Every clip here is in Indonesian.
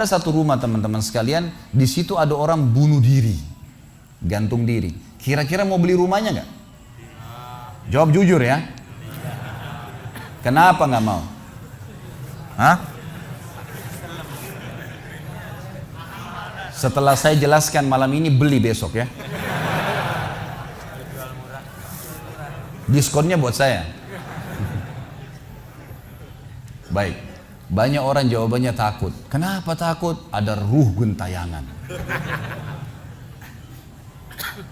Ada satu rumah teman-teman sekalian, di situ ada orang bunuh diri, gantung diri. Kira-kira mau beli rumahnya nggak? Jawab jujur ya. Kenapa nggak mau? Hah? Setelah saya jelaskan malam ini, beli besok ya. Diskonnya buat saya. Baik. Banyak orang jawabannya takut. Kenapa takut? Ada ruh gentayangan.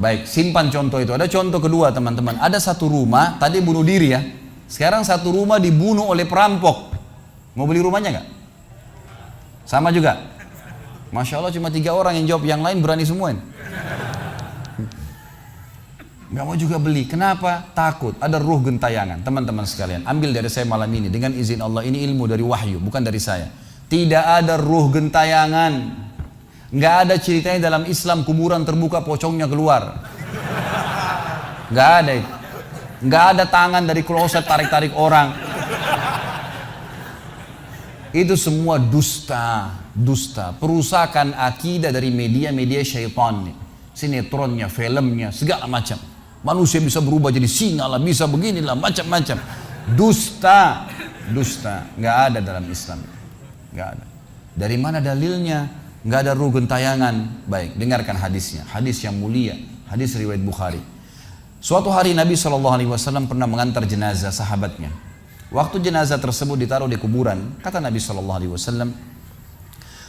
Baik, simpan contoh itu. Ada contoh kedua teman-teman. Ada satu rumah, tadi bunuh diri ya. Sekarang satu rumah dibunuh oleh perampok. Mau beli rumahnya nggak? Sama juga. Masya Allah cuma 3 orang yang jawab, yang lain berani semua ini. Nggak mau juga beli. Kenapa? Takut. Ada ruh gentayangan. Teman-teman sekalian, ambil dari saya malam ini dengan izin Allah. Ini ilmu dari wahyu, bukan dari saya. Tidak ada ruh gentayangan. Nggak ada ceritanya dalam Islam kuburan terbuka pocongnya keluar. Nggak ada itu. Nggak ada tangan dari kloset tarik-tarik orang. Itu semua dusta. Dusta. Perusakan akidah dari media-media syaitan. Sinetronnya, filmnya, segala macam. Manusia bisa berubah jadi singa lah, bisa beginilah, macam-macam. Dusta, dusta, nggak ada dalam Islam, nggak ada. Dari mana dalilnya? Nggak ada ruh gentayangan. Baik, dengarkan hadisnya. Hadis yang mulia, hadis riwayat Bukhari. Suatu hari Nabi SAW pernah mengantar jenazah sahabatnya. Waktu jenazah tersebut ditaruh di kuburan, kata Nabi SAW,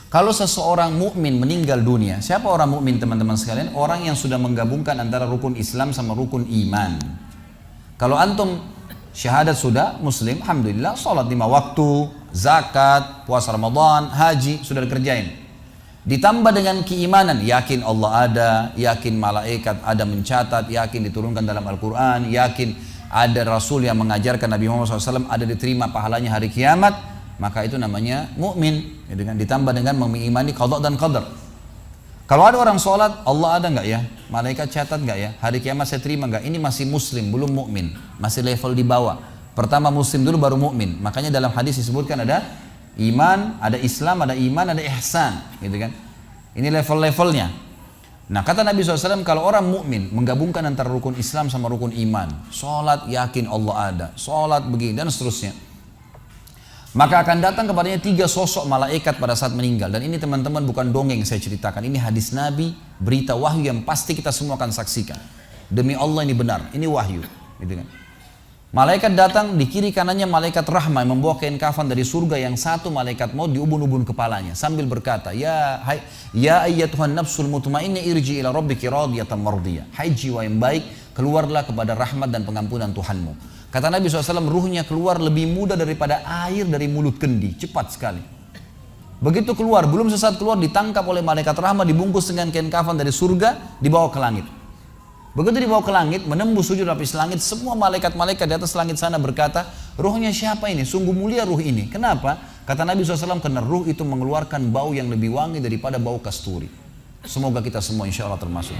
kalau seseorang mukmin meninggal dunia, siapa orang mukmin teman-teman sekalian? Orang yang sudah menggabungkan antara rukun Islam sama rukun iman. Kalau antum syahadat sudah, muslim, alhamdulillah, sholat 5 waktu, zakat, puasa Ramadan, haji, sudah dikerjain. Ditambah dengan keimanan, yakin Allah ada, yakin malaikat ada mencatat, yakin diturunkan dalam Al-Quran, yakin ada Rasul yang mengajarkan Nabi Muhammad SAW, ada diterima pahalanya hari kiamat, maka itu namanya mukmin. Ditambah dengan mengimani qada dan qadar. Kalau ada orang sholat, Allah ada nggak ya? Malaikat catat nggak ya? Hari kiamat saya terima nggak? Ini masih muslim, belum mukmin, masih level di bawah. Pertama muslim dulu baru mukmin. Makanya dalam hadis disebutkan ada iman, ada Islam, ada iman, ada ihsan, gitu kan? Ini level-levelnya. Nah kata Nabi SAW, kalau orang mukmin menggabungkan antara rukun Islam sama rukun iman, sholat yakin Allah ada, sholat begini dan seterusnya, maka akan datang kepadanya 3 sosok malaikat pada saat meninggal. Dan ini teman-teman bukan dongeng saya ceritakan, ini hadis Nabi, berita wahyu yang pasti kita semua akan saksikan. Demi Allah ini benar, ini wahyu, gitu kan. Malaikat datang, di kiri kanannya malaikat rahmah yang membawa kain kafan dari surga, yang satu malaikat maut diubun-ubun kepalanya sambil berkata, ya ayyatuhan nafsul mutmainnah irji ila rabbiki radiyatan mardiyah. Hai jiwa yang baik, keluarlah kepada rahmat dan pengampunan Tuhanmu. Kata Nabi SAW, ruhnya keluar lebih mudah daripada air dari mulut kendi, cepat sekali. Begitu keluar, belum sesaat keluar ditangkap oleh malaikat rahmat, dibungkus dengan kain kafan dari surga, dibawa ke langit. Begitu dibawa ke langit, menembus 7 lapis langit, semua malaikat-malaikat di atas langit sana berkata, ruhnya siapa ini? Sungguh mulia ruh ini. Kenapa? Kata Nabi SAW, karena ruh itu mengeluarkan bau yang lebih wangi daripada bau kasturi. Semoga kita semua insya Allah termasuk.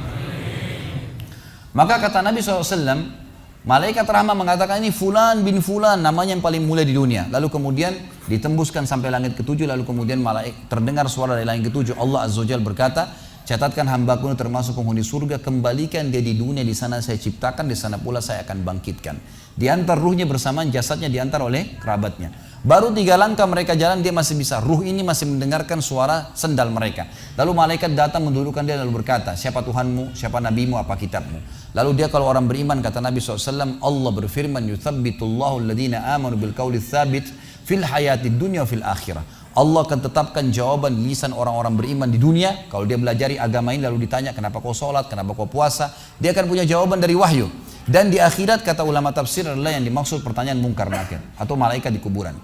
Maka kata Nabi SAW, malaikat rahmah mengatakan ini fulan bin fulan, namanya yang paling mulia di dunia. Lalu kemudian ditembuskan sampai langit ke-7, lalu kemudian terdengar suara dari langit ke-7. Allah Azza wa Jalla berkata, catatkan hambaku termasuk penghuni surga, kembalikan dia di dunia, di sana saya ciptakan, di sana pula saya akan bangkitkan. Diantar ruhnya bersamaan jasadnya diantar oleh kerabatnya. Baru 3 langkah mereka jalan, dia masih bisa, ruh ini masih mendengarkan suara sendal mereka. Lalu malaikat datang mendudukkan dia lalu berkata, siapa Tuhanmu, siapa nabimu, apa kitabmu? Lalu dia kalau orang beriman, kata Nabi SAW, Allah berfirman, yuthabbitullahu alladhina amanu bil qawli tsabit fil hayatid dunya fil akhirah. Allah akan tetapkan jawaban lisan orang-orang beriman di dunia. Kalau dia belajari agama ini lalu ditanya kenapa kau sholat, kenapa kau puasa, dia akan punya jawaban dari wahyu. Dan di akhirat kata ulama tafsir adalah yang dimaksud pertanyaan mungkar nakir atau malaikat di kuburan.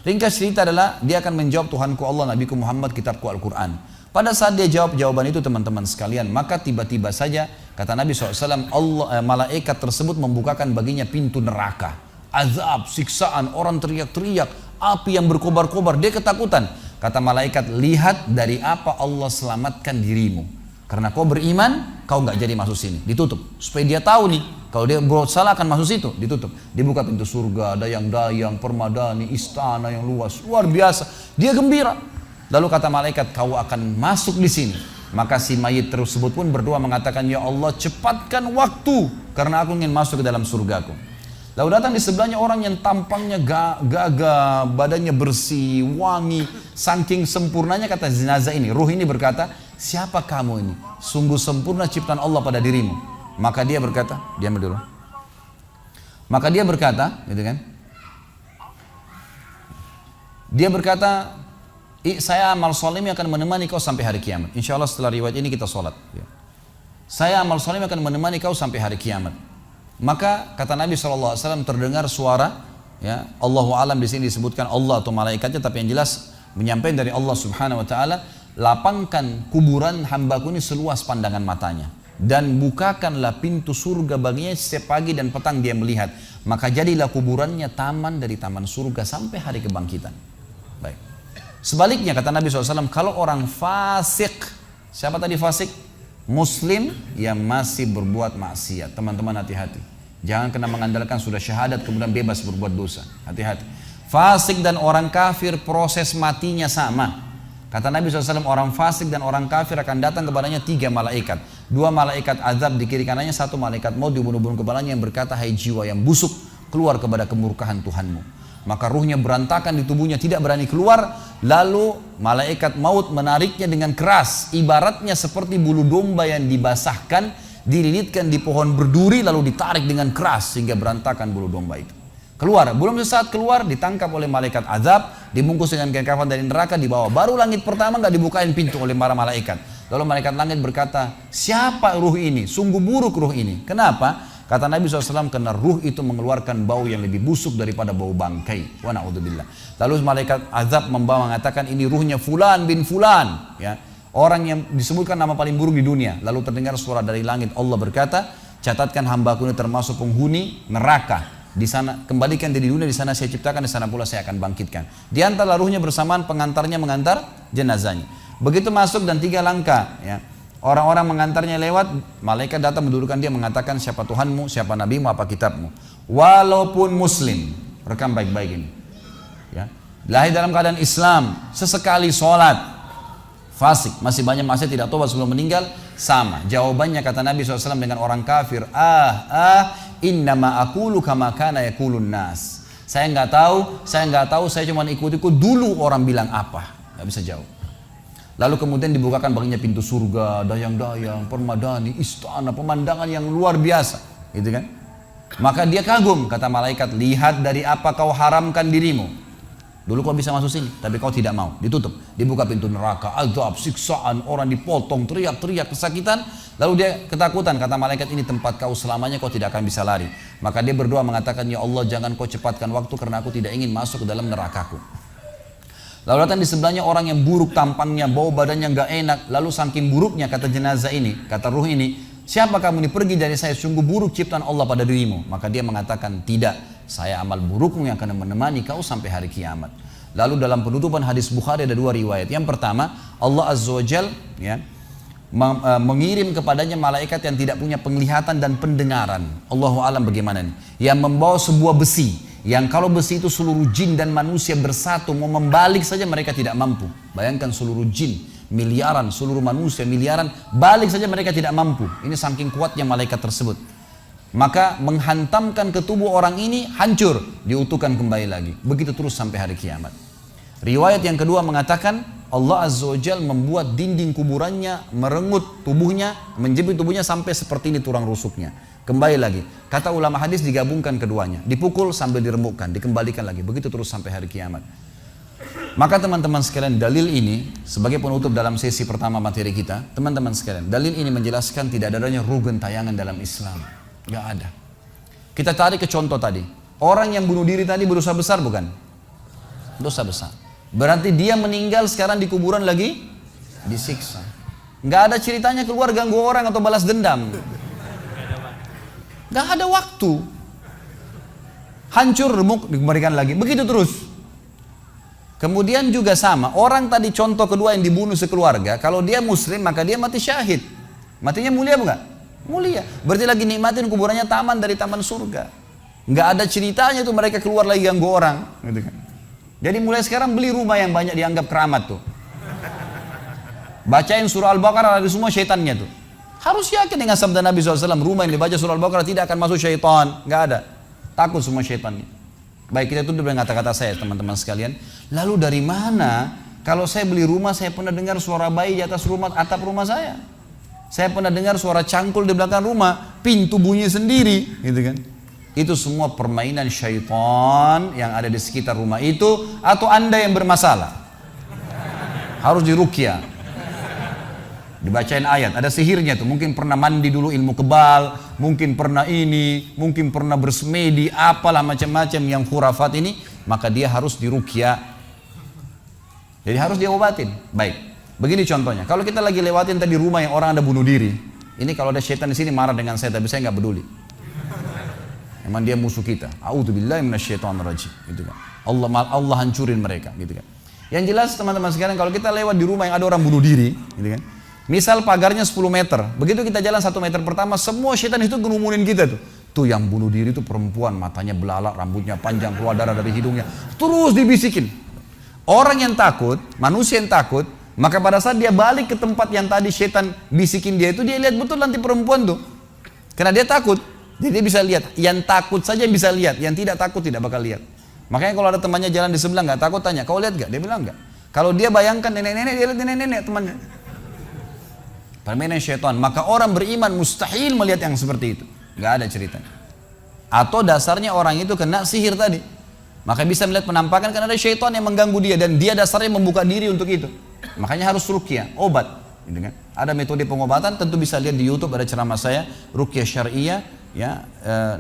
Ringkas cerita adalah dia akan menjawab, Tuhanku Allah, Nabiku Muhammad, kitabku Al-Quran. Pada saat dia jawab jawaban itu teman-teman sekalian, maka tiba-tiba saja kata Nabi SAW, malaikat tersebut membukakan baginya pintu neraka. Azab, siksaan, orang teriak-teriak, api yang berkobar-kobar, dia ketakutan. Kata malaikat, lihat dari apa Allah selamatkan dirimu. Karena kau beriman, kau nggak jadi masuk sini, ditutup. Supaya dia tahu nih, kalau dia berbuat salah akan masuk situ, ditutup. Dibuka pintu surga, dayang-dayang, permadani, istana yang luas, luar biasa. Dia gembira. Lalu kata malaikat, kau akan masuk di sini. Maka si mayit tersebut pun berdoa mengatakan, ya Allah cepatkan waktu karena aku ingin masuk ke dalam surgaku. Lalu datang di sebelahnya orang yang tampangnya gagah, badannya bersih, wangi, saking sempurnanya kata jenazah ini. Ruh ini berkata, siapa kamu ini? Sungguh sempurna ciptaan Allah pada dirimu. Maka dia berkata, diam dulu. Maka dia berkata, gitu kan? Dia berkata, saya amal soleh akan menemani kau sampai hari kiamat. Insya Allah setelah riwayat ini kita sholat. Saya amal soleh akan menemani kau sampai hari kiamat. Maka kata Nabi SAW terdengar suara, ya, Allahu alam di sini disebutkan Allah atau malaikatnya, tapi yang jelas menyampaikan dari Allah Subhanahu Wa Taala, lapangkan kuburan hambaku ini seluas pandangan matanya dan bukakanlah pintu surga baginya setiap pagi dan petang dia melihat. Maka jadilah kuburannya taman dari taman surga sampai hari kebangkitan. Baik. Sebaliknya kata Nabi SAW, kalau orang fasik, siapa tadi fasik? Muslim yang masih berbuat maksiat. Teman-teman hati-hati. Jangan kena mengandalkan sudah syahadat kemudian bebas berbuat dosa. Hati-hati. Fasik dan orang kafir proses matinya sama. Kata Nabi SAW, orang fasik dan orang kafir akan datang kepadanya 3 malaikat. 2 malaikat azab di kiri kanannya, 1 malaikat maut dibunuh-bunuh kepalanya yang berkata, hai jiwa yang busuk, keluar kepada kemurkaan Tuhanmu. Maka ruhnya berantakan di tubuhnya, tidak berani keluar. Lalu malaikat maut menariknya dengan keras, ibaratnya seperti bulu domba yang dibasahkan, dililitkan di pohon berduri lalu ditarik dengan keras sehingga berantakan bulu domba itu. Keluar, belum sesaat keluar ditangkap oleh malaikat azab, dibungkus dengan kain kafan dari neraka, dibawa. Baru langit pertama nggak dibukain pintu oleh para malaikat. Lalu malaikat langit berkata, siapa ruh ini? Sungguh buruk ruh ini. Kenapa? Kata Nabi SAW, karena ruh itu mengeluarkan bau yang lebih busuk daripada bau bangkai. Wa na'udzubillah. Lalu malaikat azab membawa mengatakan, ini ruhnya fulan bin fulan. Ya. Orang yang disebutkan nama paling buruk di dunia. Lalu terdengar suara dari langit. Allah berkata, catatkan hambaku ini termasuk penghuni neraka. Di sana kembalikan dia di dunia, di sana saya ciptakan, di sana pula saya akan bangkitkan. Di antara ruhnya bersamaan pengantarnya mengantar jenazahnya. Begitu masuk dan 3 langkah, ya. Orang-orang mengantarnya lewat, malaikat datang mendudukkan dia mengatakan, siapa Tuhanmu, siapa nabimu, apa kitabmu. Walaupun muslim, rekam baik-baik ini. Ya. Lahir dalam keadaan Islam, sesekali sholat, fasik, masih banyak maksiat, tidak tobat sebelum meninggal, sama. Jawabannya kata Nabi SAW dengan orang kafir, innama aqulu kama kana yaqulun nas. Saya nggak tahu, saya cuma ikut-ikut dulu orang bilang apa, nggak bisa jawab. Lalu kemudian dibukakan baginya pintu surga, dayang-dayang, permadani, istana, pemandangan yang luar biasa, gitu kan? Maka dia kagum, kata malaikat, lihat dari apa kau haramkan dirimu. Dulu kau bisa masuk sini, tapi kau tidak mau, ditutup. Dibuka pintu neraka, azab, siksaan, orang dipotong, teriak-teriak, kesakitan. Lalu dia ketakutan, kata malaikat, ini tempat kau selamanya, kau tidak akan bisa lari. Maka dia berdoa mengatakan, ya Allah jangan kau cepatkan waktu karena aku tidak ingin masuk ke dalam nerakaku. Lalu datang di sebelahnya orang yang buruk tampangnya, bau badannya nggak enak. Lalu saking buruknya kata jenazah ini, kata ruh ini, siapa kamu ini? Pergi dari saya, sungguh buruk ciptaan Allah pada dirimu. Maka dia mengatakan, tidak, saya amal burukmu yang akan menemani kau sampai hari kiamat. Lalu dalam penutupan hadis Bukhari ada 2 riwayat. Yang pertama, Allah Azza wa Jal, ya, mengirim kepadanya malaikat yang tidak punya penglihatan dan pendengaran. Allahu alam bagaimana nih? Yang membawa sebuah besi. Yang kalau besi itu seluruh jin dan manusia bersatu mau membalik saja mereka tidak mampu. Bayangkan seluruh jin miliaran, seluruh manusia miliaran, balik saja mereka tidak mampu. Ini saking kuatnya malaikat tersebut. Maka menghantamkan ke tubuh orang ini hancur, diutuhkan kembali lagi. Begitu terus sampai hari kiamat. Riwayat yang kedua mengatakan Allah Azza wa Jal membuat dinding kuburannya merengut tubuhnya, menjepit tubuhnya sampai seperti ini tulang rusuknya. Kembali lagi, kata ulama hadis digabungkan keduanya, dipukul sambil diremukkan, dikembalikan lagi, begitu terus sampai hari kiamat. Maka teman-teman sekalian, dalil ini sebagai penutup dalam sesi pertama materi kita, teman-teman sekalian, dalil ini menjelaskan tidak adanya ruh gentayangan dalam Islam, nggak ada. Kita tarik ke contoh tadi, orang yang bunuh diri tadi berdosa besar bukan? Dosa besar. Berarti dia meninggal sekarang di kuburan lagi disiksa. Nggak ada ceritanya keluar ganggu orang atau balas dendam. Gak ada waktu. Hancur, remuk, dikembalikan lagi. Begitu terus. Kemudian juga sama. Orang tadi contoh kedua yang dibunuh sekeluarga. Kalau dia muslim maka dia mati syahid. Matinya mulia bukan? Mulia. Berarti lagi nikmatin kuburannya taman dari taman surga. Gak ada ceritanya tuh mereka keluar lagi ganggu orang. Gitu kan. Jadi mulai sekarang beli rumah yang banyak dianggap keramat tuh. Bacain surah Al-Baqarah, ada semua syaitannya tuh. Harus yakin dengan sabda Nabi SAW, rumah yang dibaca surah Al-Baqarah tidak akan masuk syaitan. Nggak ada. Takut semua syaitannya. Baik, kita tutup dengan kata-kata saya teman-teman sekalian. Lalu dari mana kalau saya beli rumah saya pernah dengar suara bayi di atas rumah, atap rumah saya. Saya pernah dengar suara cangkul di belakang rumah, pintu bunyi sendiri, gitu kan. Itu semua permainan syaitan yang ada di sekitar rumah itu, atau Anda yang bermasalah. Harus diruqyah. Dibacain ayat, ada sihirnya tuh. Mungkin pernah mandi dulu ilmu kebal, mungkin pernah ini, mungkin pernah bersemedi, apalah macam-macam yang khurafat ini, maka dia harus diruqyah. Jadi harus diobatin. Baik. Begini contohnya, kalau kita lagi lewatin tadi rumah yang orang ada bunuh diri, ini kalau ada syaitan di sini marah dengan saya, tapi saya nggak peduli. Emang dia musuh kita. A'udzubillahi minasyaitonirrajim, gitu kan. Allah hancurin mereka, gitu kan. Yang jelas teman-teman sekalian, kalau kita lewat di rumah yang ada orang bunuh diri, gitu kan. Misal pagarnya 10 meter, begitu kita jalan 1 meter pertama, semua syaitan itu ngerumunin kita tuh. Tuh yang bunuh diri itu perempuan, matanya belalak, rambutnya panjang, keluar darah dari hidungnya. Terus dibisikin. Orang yang takut, manusia yang takut, maka pada saat dia balik ke tempat yang tadi syaitan bisikin dia itu, dia lihat betul nanti perempuan tuh. Karena dia takut, jadi dia bisa lihat. Yang takut saja yang bisa lihat, yang tidak takut tidak bakal lihat. Makanya kalau ada temannya jalan di sebelah nggak takut, tanya, kau lihat nggak? Dia bilang nggak. Kalau dia bayangkan nenek-nenek, dia lihat nenek-nenek temannya. Permainan syaitan. Maka orang beriman mustahil melihat yang seperti itu. Nggak ada ceritanya. Atau dasarnya orang itu kena sihir tadi. Maka bisa melihat penampakan karena ada syaitan yang mengganggu dia, dan dia dasarnya membuka diri untuk itu. Makanya harus ruqyah, obat. Gitu kan? Ada metode pengobatan, tentu bisa lihat di YouTube, ada ceramah saya, ruqyah syariah. Ya,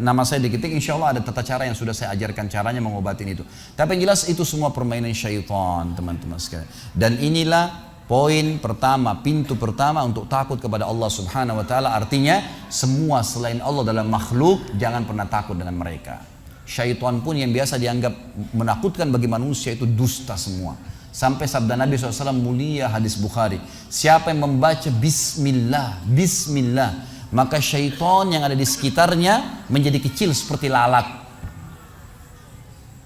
nama saya diketik, insya Allah ada tata cara yang sudah saya ajarkan caranya mengobatin itu. Tapi yang jelas itu semua permainan syaitan, teman-teman sekalian. Dan inilah poin pertama, pintu pertama untuk takut kepada Allah Subhanahu wa taala. Artinya semua selain Allah dalam makhluk jangan pernah takut dengan mereka. Syaitan pun yang biasa dianggap menakutkan bagi manusia itu dusta semua. Sampai sabda Nabi SAW mulia, hadis Bukhari, siapa yang membaca Bismillah, Bismillah, maka syaitan yang ada di sekitarnya menjadi kecil seperti lalat.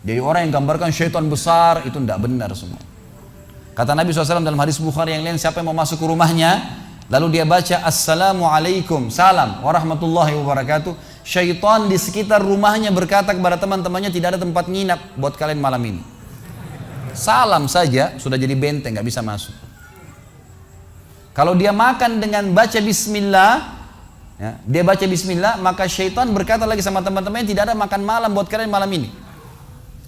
Jadi orang yang gambarkan syaitan besar itu tidak benar semua. Kata Nabi SAW dalam hadis Bukhari yang lain, siapa yang mau masuk ke rumahnya lalu dia baca Assalamualaikum, salam warahmatullahi wabarakatuh, syaitan di sekitar rumahnya berkata kepada teman-temannya, tidak ada tempat nginap buat kalian malam ini. Salam saja sudah jadi benteng, nggak bisa masuk. Kalau dia makan dengan baca Bismillah, ya, dia baca Bismillah, maka syaitan berkata lagi sama teman-temannya, tidak ada makan malam buat kalian malam ini.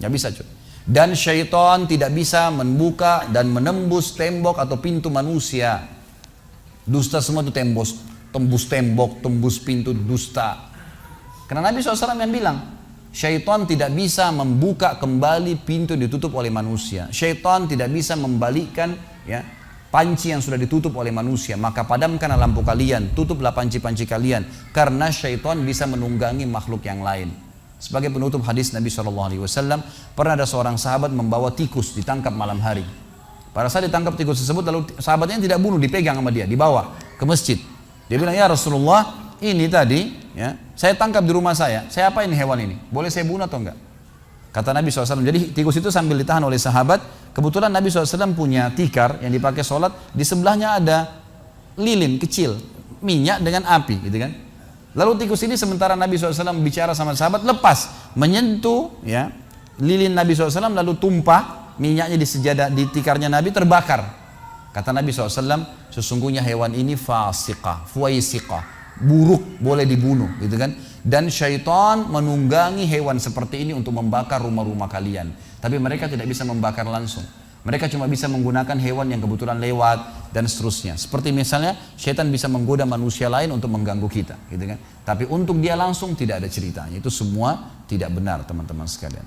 Nggak bisa cuy. Dan syaitan tidak bisa membuka dan menembus tembok atau pintu manusia. Dusta semua itu tembus tembok, tembus pintu, dusta. Karena Nabi SAW yang bilang, syaitan tidak bisa membuka kembali pintu yang ditutup oleh manusia. Syaitan tidak bisa membalikkan, ya, panci yang sudah ditutup oleh manusia. Maka padamkanlah lampu kalian, tutuplah panci-panci kalian, karena syaitan bisa menunggangi makhluk yang lain. Sebagai penutup hadis Nabi SAW, pernah ada seorang sahabat membawa tikus ditangkap malam hari. Pada saat ditangkap tikus tersebut, lalu sahabatnya tidak bunuh, dipegang sama dia, dibawa ke masjid. Dia bilang, ya Rasulullah, ini tadi, ya, saya tangkap di rumah saya apain hewan ini? Boleh saya bunuh atau enggak? Kata Nabi SAW, jadi tikus itu sambil ditahan oleh sahabat, kebetulan Nabi SAW punya tikar yang dipakai sholat, di sebelahnya ada lilin kecil, minyak dengan api, gitu kan. Lalu tikus ini sementara Nabi SAW bicara sama sahabat, lepas, menyentuh, ya, lilin Nabi SAW, lalu tumpah, minyaknya di sejadah, di tikarnya Nabi terbakar. Kata Nabi SAW, sesungguhnya hewan ini fasiqah, fuaisiqah, buruk, boleh dibunuh, gitu kan. Dan syaitan menunggangi hewan seperti ini untuk membakar rumah-rumah kalian. Tapi mereka tidak bisa membakar langsung. Mereka cuma bisa menggunakan hewan yang kebetulan lewat dan seterusnya. Seperti misalnya syaitan bisa menggoda manusia lain untuk mengganggu kita, gitu kan. Tapi untuk dia langsung tidak ada ceritanya. Itu semua tidak benar, teman-teman sekalian.